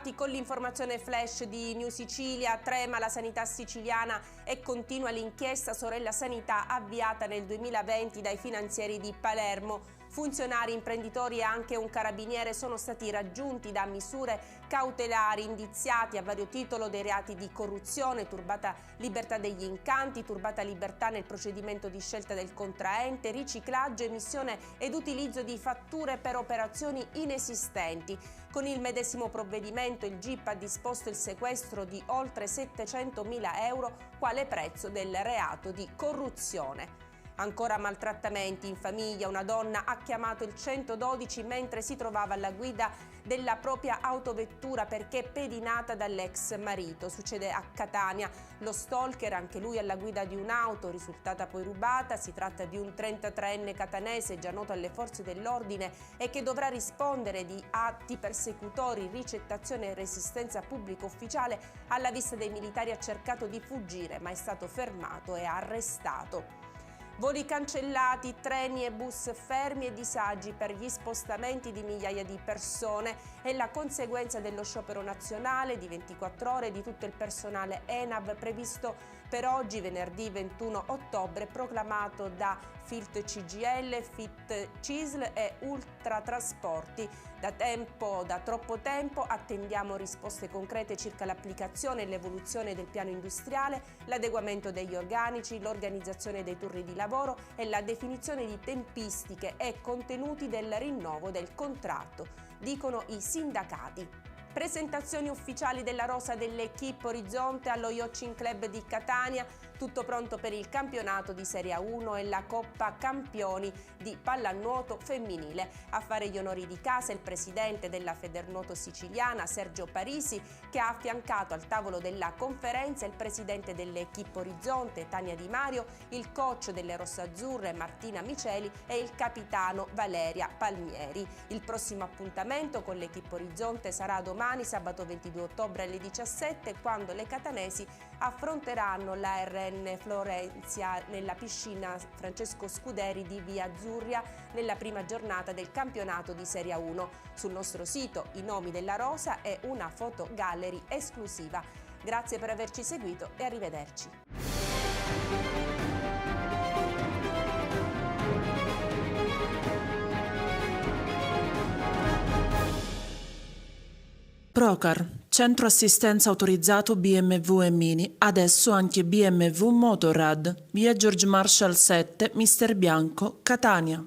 bentrovati con l'informazione flash di New Sicilia. Trema la sanità siciliana e continua l'inchiesta Sorella Sanità avviata nel 2020 dai finanzieri di Palermo. Funzionari, imprenditori e anche un carabiniere sono stati raggiunti da misure cautelari, indiziati a vario titolo dei reati di corruzione, turbata libertà degli incanti, turbata libertà nel procedimento di scelta del contraente, riciclaggio, emissione ed utilizzo di fatture per operazioni inesistenti. Con il medesimo provvedimento il GIP ha disposto il sequestro di oltre 700.000 euro quale prezzo del reato di corruzione. Ancora maltrattamenti in famiglia, una donna ha chiamato il 112 mentre si trovava alla guida della propria autovettura perché pedinata dall'ex marito. Succede a Catania. Lo stalker, anche lui alla guida di un'auto, risultata poi rubata. Si tratta di un 33enne catanese già noto alle forze dell'ordine e che dovrà rispondere di atti persecutori, ricettazione e resistenza pubblico ufficiale. Alla vista dei militari ha cercato di fuggire ma è stato fermato e arrestato. Voli cancellati, treni e bus fermi e disagi per gli spostamenti di migliaia di persone è la conseguenza dello sciopero nazionale di 24 ore di tutto il personale ENAV previsto per oggi, venerdì 21 ottobre, proclamato da FILT CGIL, FIT CISL e Ultratrasporti. Da troppo tempo attendiamo risposte concrete circa l'applicazione e l'evoluzione del piano industriale, l'adeguamento degli organici, l'organizzazione dei turni di lavoro e la definizione di tempistiche e contenuti del rinnovo del contratto, dicono i sindacati. Presentazioni ufficiali della rosa dell'Equipe Orizzonte allo Yachting Club di Catania, tutto pronto per il campionato di Serie A1 e la Coppa Campioni di pallanuoto femminile. A fare gli onori di casa il presidente della Federnuoto siciliana Sergio Parisi, che ha affiancato al tavolo della conferenza il presidente dell'Equipe Orizzonte Tania Di Mario, il coach delle rossazzurre Martina Miceli e il capitano Valeria Palmieri. Il prossimo appuntamento con l'Equipe Orizzonte sarà domani, sabato 22 ottobre alle 17, quando le catanesi affronteranno la RN Florenzia nella piscina Francesco Scuderi di Via Azzurria nella prima giornata del campionato di Serie A1. Sul nostro sito i nomi della rosa e una foto gallery esclusiva. Grazie per averci seguito e arrivederci. Procar, centro assistenza autorizzato BMW e Mini, adesso anche BMW Motorrad, via George Marshall 7, Mister Bianco, Catania.